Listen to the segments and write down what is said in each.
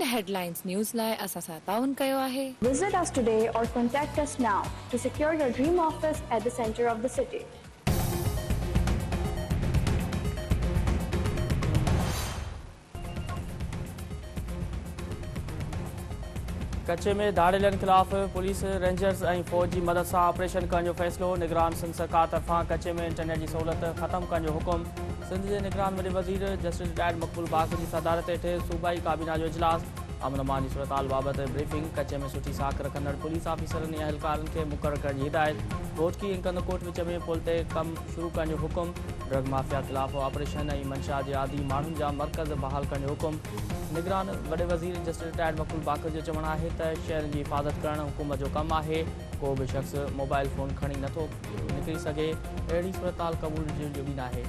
इन headlines news लाइ असां सां ताउन कयो आहे। Visit us today or contact us now to secure your dream office at the center of the city. कच्चे में धाड़ेलनि खिलाफ़ पुलिस रेंजर्स ऐं फ़ौज जी मदद सां ऑपरेशन करण जो फ़ैसिलो। निगरान सिंध सरकार तरफ़ां कच्चे में इंटरनेट जी सहूलियत ख़त्म करण जो हुकुम। सिंध जे निगरान वॾे वज़ीर जस्टिस रिटायर्ड मक़बूल बाक़ जी सदारत हेठि सूबाई काबीना जो इजलास। अमन अमान जी सूरत बाबति ब्रीफिंग। कच्चे में सुठी साख रखंदड़ पुलिस ऑफिसरनि ऐं अहलकारनि खे मुक़ररु करण जी हिदायत। घोटकी ऐं कंदकोट विच में पुल ते कमु शुरू करण जो हुकुम। ड्रग माफ़िया ख़िलाफ़ ऑपरेशन ऐं मंशा जे आदी माण्हुनि जा मर्कज़ बहाल करण जो हुकुम। निगरान वॾे वज़ीर जस्टिस रिटायर्ड मक़बूल बाक़ जो चवणु आहे त शहरनि जी हिफ़ाज़त करणु हुकूमत जो कमु आहे। को बि शख़्स मोबाइल फ़ोन खणी नथो निकिरी सघे। अहिड़ी सूरत क़बूल जो बि नाहे।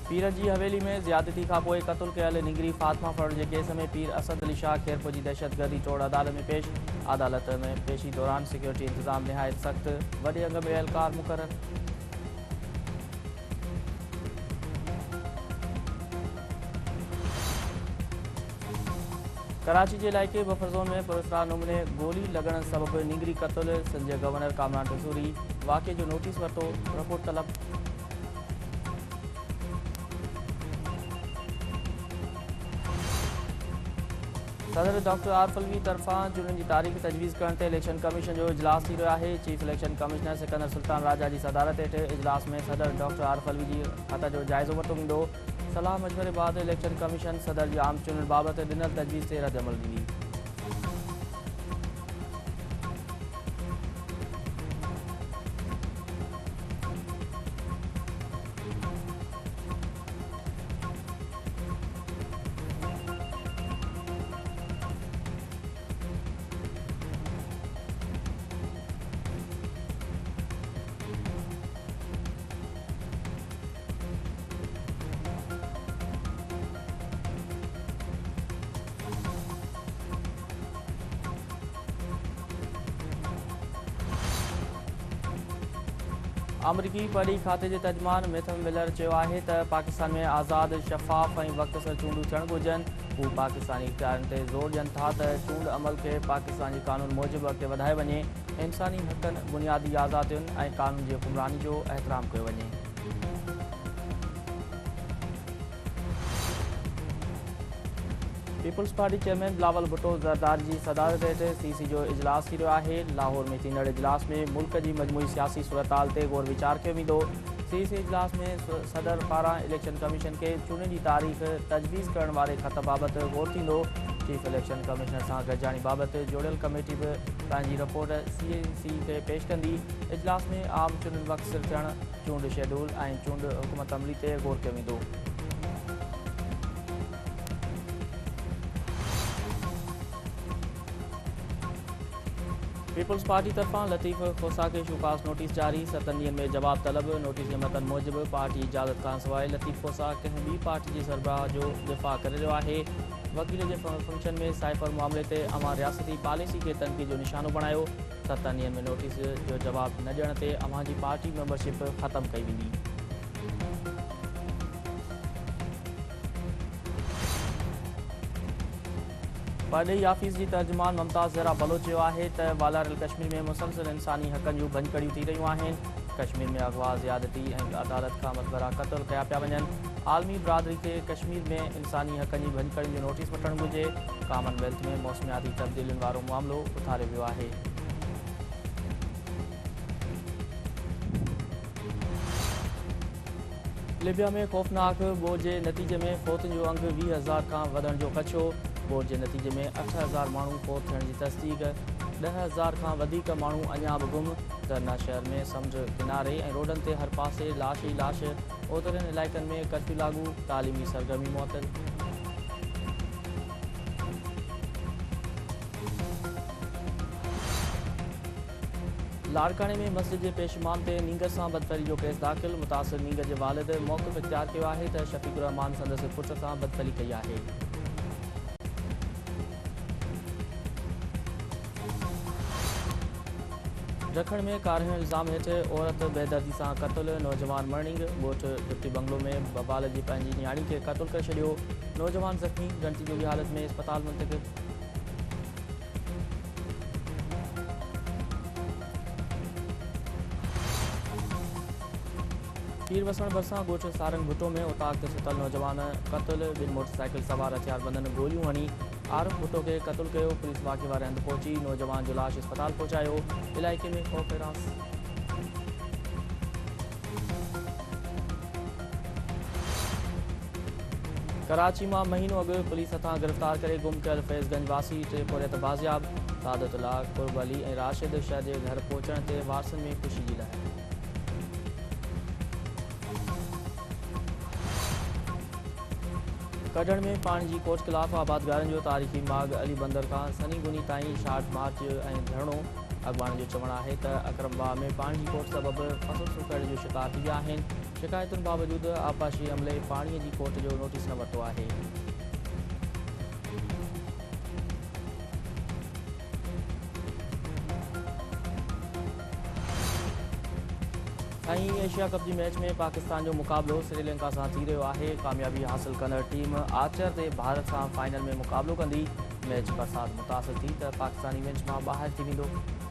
पीर जी हवेली में ज़्यादती खां पोइ क़तल कयल निगरी फातिमा फड़ जे केस में पीर असद अली शाह खेरपुर जी दहशतगर्दी तौरु अदालत में पेश। अदालत में पेशी दौरान सिक्योरिटी इंतज़ाम निहायत सख़्त। वॾे अघ में एहलकार मुक़ररु। कराची के इलाइक़े बफर ज़ोन में पुरस्कार नमूने गोली लॻण सबबि निगरी क़तल। सिंध जे गवर्नर कामरान टसूरी वाक़े जो नोटिस वरितो। रिपोर्ट तलब। सदर डॉक्टर आरिफ अलवी तरफ़ां चूंडनि जी तारीख़ तजवीज़ करण ते इलेक्शन कमीशन जो इजलास थी रहियो आहे। Chief election commissioner Sikandar Sultan Raja जी सदारत हेठि इजलास में सदर डॉक्टर आरिफ अलवी जी हथ जो जाइज़ो वरितो वेंदो। सलाह मशवरे बाद इलेक्शन कमीशन सदर जी आम चूंडनि बाबति ॾिनल तजवीज़ ते रद्दअमल ॾिनी। अमरीकी पढ़ी खाते जे तर्जुमान मैथ्यू मिलर चयो आहे त पाकिस्तान में आज़ाद शफ़ाफ़ ऐं वक़्त सां चूंडूं थियणु घुरिजनि। हू पाकिस्तानी इख़्तियारनि ते ज़ोर ॾियनि था त चूंड अमल खे पाकिस्तान जे क़ानून मूजिबि अॻिते वधाए वञे। इंसानी हक़नि बुनियादी आज़ादियुनि ऐं क़ानून जी हुकुमरानी जो एहतराम कयो वञे। People's party chairman Bilawal Bhutto Zardari जी सदारत हेठि सीसी जो इजलास थी रहियो आहे। लाहौर में थींदड़ इजलास में मुल्क जी मजमूई सियासी सूरतहाल ते गौर वीचार कयो वेंदो। सीसी इजलास में सदर पारां इलेक्शन कमीशन खे चूंडनि जी तारीख़ तजवीज़ करण वारे ख़त बाबति गौर थींदो। चीफ इलेक्शन कमिश्नर सां गॾिजाणी बाबति जोड़ियल कमेटी बि पंहिंजी रिपोर्ट CAC खे पेश कंदी। इजलास में आम चूंडनि वक़्त सिर थियणु, चूंड शेड्यूल ऐं चूंड हुकूमत अमली ते गौर कयो वेंदो। पीपल्स पार्टी तरफ़ां लतीफ़ खोसा खे शूकास नोटिस जारी। 7 ॾींहनि में जवाब तलब। नोटिस जे मतन मूजिबि पार्टी इजाज़त खां सवाइ लतीफ़ खोसा कंहिं ॿी पार्टी जे सरबराह जो दिफ़ा करे रहियो आहे। वकील जे फंक्शन में साइफ़र मामले ते अवां रियासती पॉलिसी खे तनक़ीद जो निशानो बणायो। 7 ॾींहनि में नोटिस जो जवाब न ॾियण ते अवां जी पार्टी मेंबरशिप ख़त्म कई वेंदी। परॾेही ऑफिस जी तर्जुमान मुमताज़ ज़हरा बलोच चयो आहे त वालारल कश्मीर में मुसलसल इंसानी हक़नि जूं भञकड़ियूं थी रहियूं आहिनि। कश्मीर में अगवा ज़्यादती ऐं अदालत खां मक़बरा क़तल कया पिया वञनि। आलमी बिरादरी खे कश्मीर में इंसानी हक़नि जी भञकड़ियुनि जो नोटिस वठणु घुरिजे। कॉमनवेल्थ में मौसमियाती तब्दीलियुनि वारो मामिलो उथारियो वियो आहे। लिबिया में खौफ़नाक ॿोॾि जे नतीजे में फ़ौतुनि जो अंग 20,000 खां वधण जो ख़दशो। ॿोॾि जे नतीजे में 8,000 माण्हू फ़ौत थियण जी तस्दीक़। 10,000 खां वधीक माण्हू अञा बि गुम। दरना शहर में समुंड किनारे ऐं रोडनि ते हर पासे लाश ई लाश। ओतरनि इलाइक़नि में कर्फ्यू लागू। तालीमी सरगर्मी मुअतल। लाड़काने में मस्जिद जे पेशमान ते नींगर सां बदफैली जो केस दाख़िल। मुतासिर नींगर जे वालिद मौक़िफ़ इख्तियार कयो आहे त शफ़ीक़ुर रहमान संदसि पुट सां बदफैली कई आहे। ॾखण में कारहं इल्ज़ाम हेठि औरत बेदर्दी सां क़तल, नौजवान मर्निंग। ॻोठु डिप्टी बंगलो में बबाल जी पंहिंजी न्याणी खे क़तल करे छॾियो, नौजवान ज़ख़्मी, घंटी जोगी हालत में अस्पताल मुंतक़िल। पीर वसण भरिसां ॻोठु सारंग भुटो में उताक ते सुतल नौजवान क़तल, ॿिनि मोटरसाइकिल सवार हथियारबंदनि गोलियूं हणी आरिफ भुटो खे क़तल कयो। पुलिस वाक़े वारे हंधि पहुची नौजवान जो लाश अस्पताल पहुचायो। इलाइक़े में ख़ौफ़ रास। कराची मां महीनो अॻु पुलिस हथां गिरफ़्तार करे गुम कयल फैज़गंज वासी 3 पोरियत बाज़ियाब। सादतुल्ला, कुर्ब अली ऐं राशिद शाह जे घर पहुचण ते वारसनि में ख़ुशी जी लहर। कढण में पाणी जी कोट ख़िलाफ़ आबादगारनि जो तारीख़ी माॻ अली बंदर खां सनी गुनी ताईं शार्ट मार्च ऐं धरणो। अॻवान जो चवणु आहे त अकरमबाग में पाणी जी कोट सबबि फसल सुकण जो शिकार थी विया आहिनि। शिकायतुनि बावजूदि आबपाशी अमले पाणीअ जी कोट जो नोटिस न वरितो आहे। एशिया कप जी मैच में पाकिस्तान जो मुक़ाबिलो श्रीलंका सां थी रहियो आहे। कामयाबी हासिल कंदड़ टीम आचर ते भारत सां फाइनल में मुक़ाबिलो कंदी। मैच बरसाति मुतासिर थी त पाकिस्तानी मैच मां ॿाहिरि थी वेंदो।